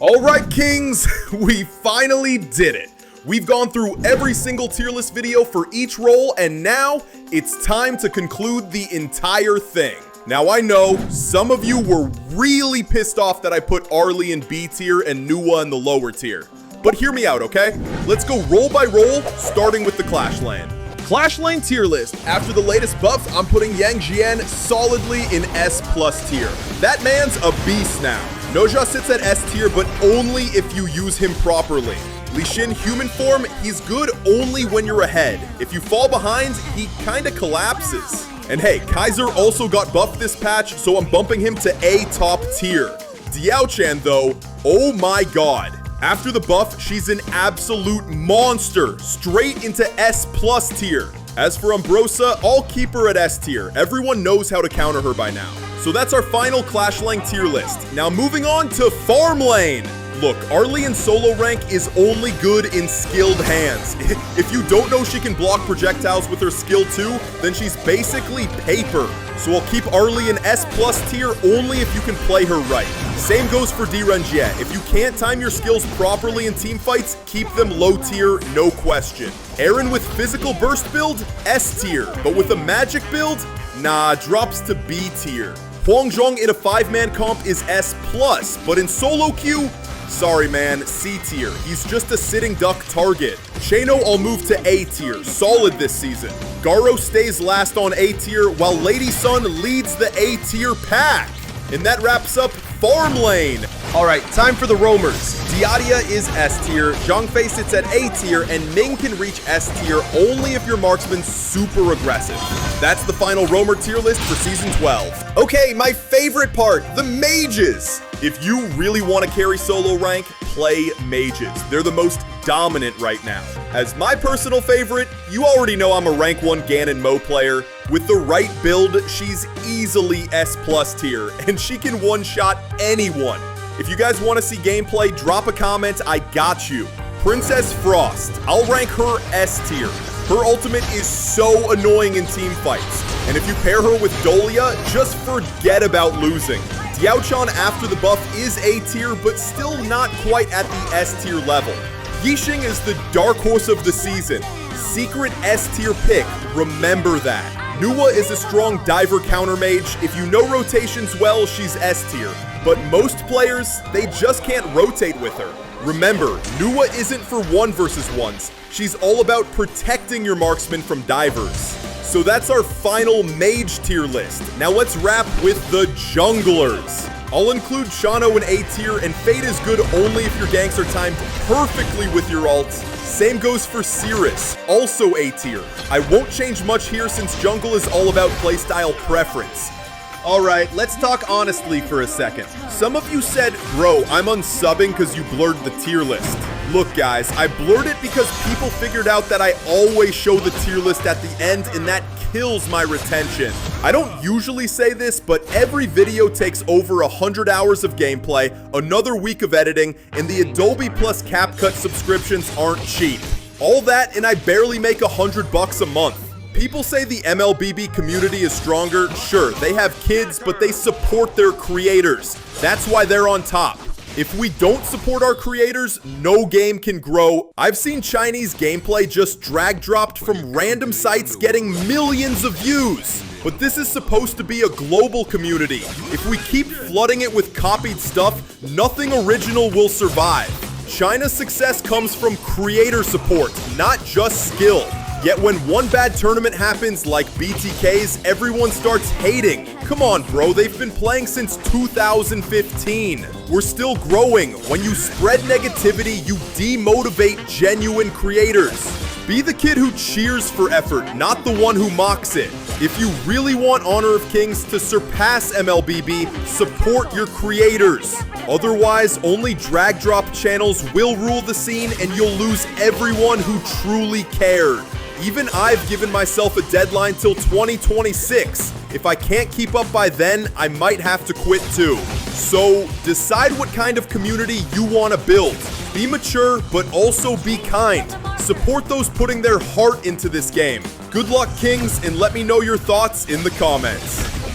Alright Kings, we finally did it. We've gone through every single tier list video for each role, and now it's time to conclude the entire thing. Now I know some of you were really pissed off that I put Arlie in B tier and Nuwa in the lower tier. But hear me out, okay? Let's go roll by roll, starting with the Clash Lane. Clash Lane tier list. After the latest buffs, I'm putting Yang Jian solidly in S+ tier. That man's a beast now. Noja sits at S tier, but only if you use him properly. Li Xin human form, he's good only when you're ahead. If you fall behind, he kinda collapses. And hey, Kaiser also got buffed this patch, so I'm bumping him to A top tier. Diao-chan though, oh my god. After the buff, she's an absolute monster, straight into S+ tier. As for Umbrosa, I'll keep her at S tier. Everyone knows how to counter her by now. So that's our final Clash Lane tier list. Now moving on to Farm Lane. Look, Arlie in solo rank is only good in skilled hands. If you don't know she can block projectiles with her skill 2, then she's basically paper. So I'll keep Arlie in S+ tier only if you can play her right. Same goes for D-Renjie. If you can't time your skills properly in team fights, keep them low tier, no question. Aaron with physical burst build, S tier. But with a magic build, nah, drops to B tier. Huang Zhong in a 5-man comp is S+, but in solo queue, sorry man, C tier. He's just a sitting duck target. Shano I'll move to A tier, solid this season. Garo stays last on A tier, while Lady Sun leads the A tier pack. And that wraps up Farm Lane. Alright, time for the roamers. Diadia is S tier, Zhangfei sits at A tier, and Ming can reach S tier only if your marksman's super aggressive. That's the final roamer tier list for season 12. Okay, my favorite part, the mages. If you really want to carry solo rank, play mages. They're the most dominant right now. As my personal favorite, you already know I'm a rank 1 Ganon Mo player. With the right build, she's easily S+ tier, and she can one-shot anyone. If you guys want to see gameplay, drop a comment, I got you. Princess Frost, I'll rank her S tier. Her ultimate is so annoying in team fights, and if you pair her with Dolia, just forget about losing. Diao-chan after the buff is A tier, but still not quite at the S tier level. Yixing is the dark horse of the season. Secret S tier pick, remember that. Nuwa is a strong diver counter mage. If you know rotations well, she's S tier. But most players, they just can't rotate with her. Remember, Nuwa isn't for 1 versus 1s. She's all about protecting your marksman from divers. So that's our final mage tier list. Now let's wrap with the junglers. I'll include Shano in A tier, and Fade is good only if your ganks are timed perfectly with your ult. Same goes for Cirrus, also A tier. I won't change much here since jungle is all about playstyle preference. Alright, let's talk honestly for a second. Some of you said, bro, I'm unsubbing because you blurred the tier list. Look guys, I blurred it because people figured out that I always show the tier list at the end, and that kills my retention. I don't usually say this, but every video takes over 100 hours of gameplay, another week of editing, and the Adobe plus CapCut subscriptions aren't cheap. All that, and I barely make $100 a month. People say the MLBB community is stronger. Sure, they have kids, but they support their creators. That's why they're on top. If we don't support our creators, no game can grow. I've seen Chinese gameplay just drag dropped from random sites getting millions of views. But this is supposed to be a global community. If we keep flooding it with copied stuff, nothing original will survive. China's success comes from creator support, not just skill. Yet when one bad tournament happens like BTK's, everyone starts hating. Come on bro, they've been playing since 2015. We're still growing. When you spread negativity, you demotivate genuine creators. Be the kid who cheers for effort, not the one who mocks it. If you really want Honor of Kings to surpass MLBB, support your creators. Otherwise, only drag drop channels will rule the scene, and you'll lose everyone who truly cared. Even I've given myself a deadline till 2026. If I can't keep up by then, I might have to quit too. So decide what kind of community you want to build. Be mature, but also be kind. Support those putting their heart into this game. Good luck, Kings, and let me know your thoughts in the comments.